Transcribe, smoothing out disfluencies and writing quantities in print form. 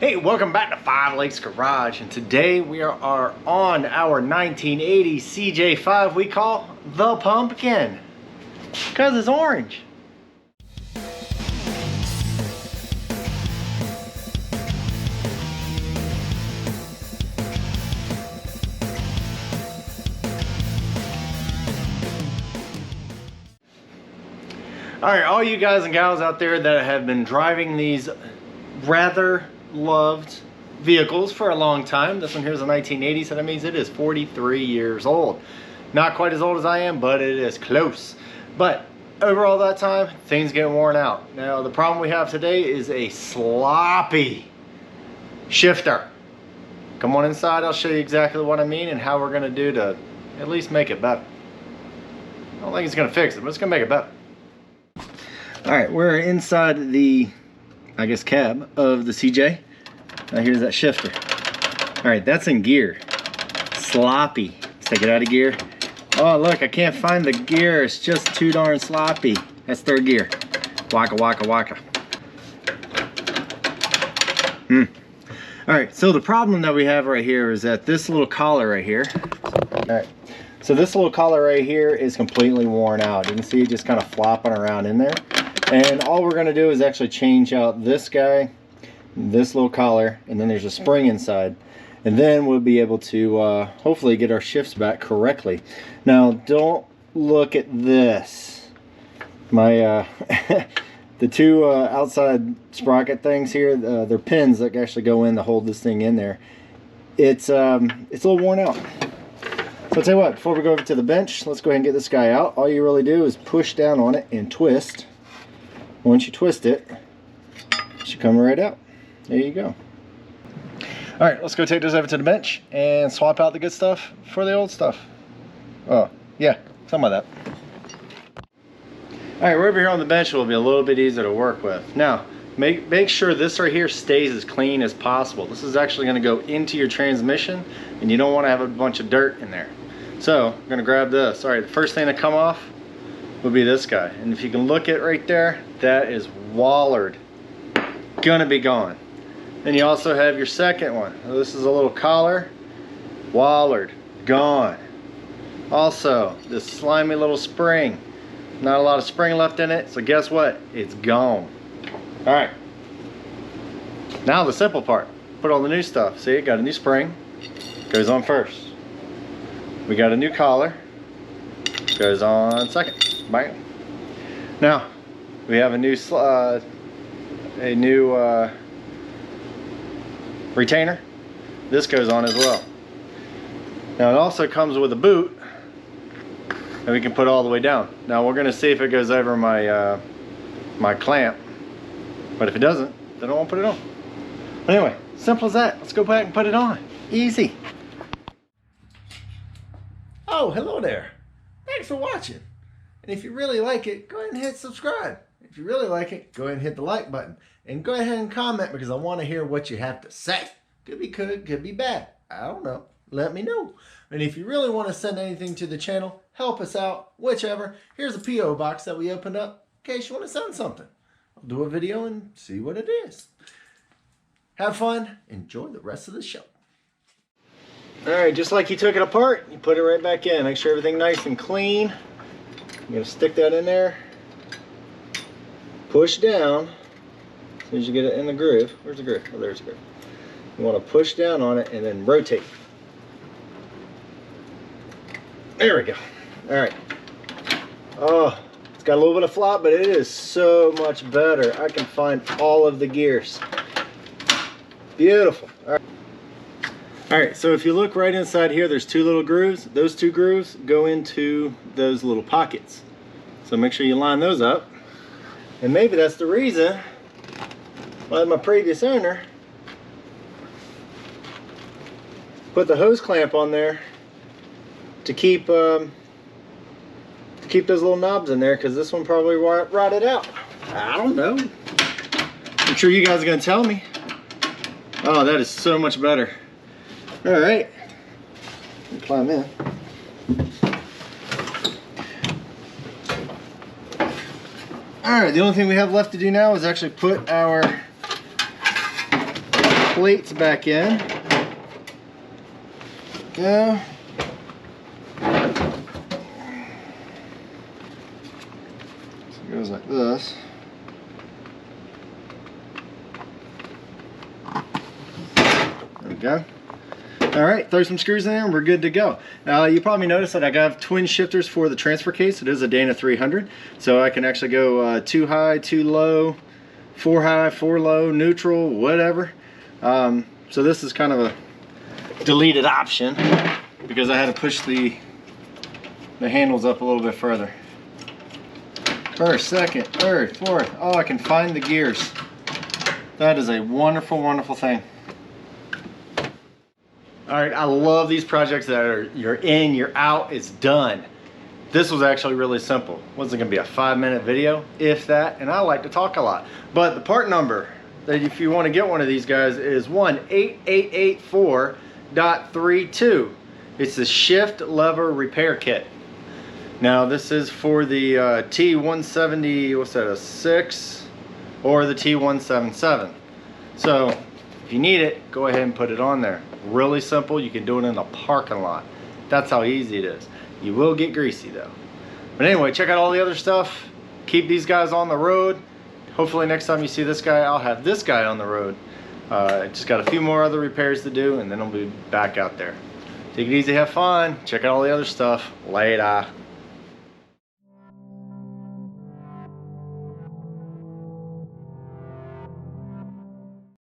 Hey, welcome back to Five Lakes Garage, and today we are on our 1980 CJ5 we call the Pumpkin, because it's orange. Alright, all you guys and gals out there that have been driving these rather loved vehicles for a long time. This one here is a 1980, so that means it is 43 years old. Not quite as old as I am, but it is close. But over all that time, things get worn out. Now, the problem we have today is a sloppy shifter. Come on inside, I'll show you exactly what I mean and how we're going to do to at least make it better. I don't think it's going to fix it, but it's going to make it better. Alright, we're inside the, I guess, cab of the CJ. Now here's that shifter. Alright, that's in gear. Sloppy. Let's take it out of gear. Oh, look, I can't find the gear. It's just too darn sloppy. That's third gear. Waka, waka, waka. Alright, so the problem that we have right here is that this little collar right here. Alright, so this little collar right here is completely worn out. You can see it just kind of flopping around in there. And all we're going to do is actually change out this guy, this little collar, and then there's a spring inside. And then we'll be able to hopefully get our shifts back correctly. Now, don't look at this. My the two outside sprocket things here, they're pins that actually go in to hold this thing in there. It's a little worn out. So I'll tell you what, before we go over to the bench, let's go ahead and get this guy out. All you really do is push down on it and twist. Once you twist it, it should come right out. There you go. Alright, let's go take this over to the bench and swap out the good stuff for the old stuff. Oh, yeah, something like that. Alright, we're over here on the bench. It will be a little bit easier to work with. Now, make sure this right here stays as clean as possible. This is actually going to go into your transmission, and you don't want to have a bunch of dirt in there. So, I'm going to grab this. Alright, the first thing to come off will be this guy. And if you can look at right there, that is wallered. Gonna be gone. Then you also have your second one. This is a little collar. Wallered. Gone. Also, this slimy little spring. Not a lot of spring left in it, so guess what? It's gone. Alright. Now the simple part. Put all the new stuff. See, it got a new spring. Goes on first. We got a new collar. Goes on second. Bam. Now, we have a new retainer. This goes on as well. Now it also comes with a boot that we can put all the way down. Now we're going to see if it goes over my my clamp, but if it doesn't, then I won't put it on. But anyway, simple as that. Let's go back and put it on. Easy. Oh, hello there. Thanks for watching. And if you really like it, go ahead and hit subscribe. If you really like it, go ahead and hit the like button. And go ahead and comment because I want to hear what you have to say. Could be good, could be bad. I don't know. Let me know. And if you really want to send anything to the channel, help us out, whichever. Here's a P.O. box that we opened up in case you want to send something. I'll do a video and see what it is. Have fun. Enjoy the rest of the show. Alright, just like you took it apart, you put it right back in. Make sure everything's nice and clean. You're going to stick that in there. Push down. As soon as you get it in the groove. Where's the groove? Oh, there's the groove. You want to push down on it and then rotate. There we go. Alright. Oh, it's got a little bit of flop, but it is so much better. I can find all of the gears. Beautiful. Alright. Alright, so if you look right inside here, there's two little grooves. Those two grooves go into those little pockets. So make sure you line those up. And maybe that's the reason why my previous owner put the hose clamp on there to keep those little knobs in there, because this one probably rotted out. I don't know. I'm sure you guys are going to tell me. Oh, that is so much better. Alright, climb in. Alright, the only thing we have left to do now is actually put our plates back in. Go. So it goes like this. There we go. All right, throw some screws in there and we're good to go. Now you probably noticed that I got twin shifters for the transfer case. It is a Dana 300, so I can actually go 2 high, 2 low, 4 high, 4 low, neutral, whatever. So this is kind of a deleted option because I had to push the handles up a little bit further. First, second, third, fourth. Oh, I can find the gears. That is a wonderful, wonderful thing. All right, I love these projects that are you're in, you're out, it's done. This was actually really simple. Wasn't gonna be a 5-minute video, if that, and I like to talk a lot. But the part number that if you want to get one of these guys is 18884.32. It's the shift lever repair kit. Now this is for the T170, what's that, a 6 or the T177. So if you need it, go ahead and put it on there. Really simple. You can do it in a parking lot. That's how easy it is. You will get greasy though. But anyway, check out all the other stuff. Keep these guys on the road. Hopefully next time you see this guy, I'll have this guy on the road. Just got a few more other repairs to do and then I'll be back out there. Take it easy, have fun. Check out all the other stuff. Later.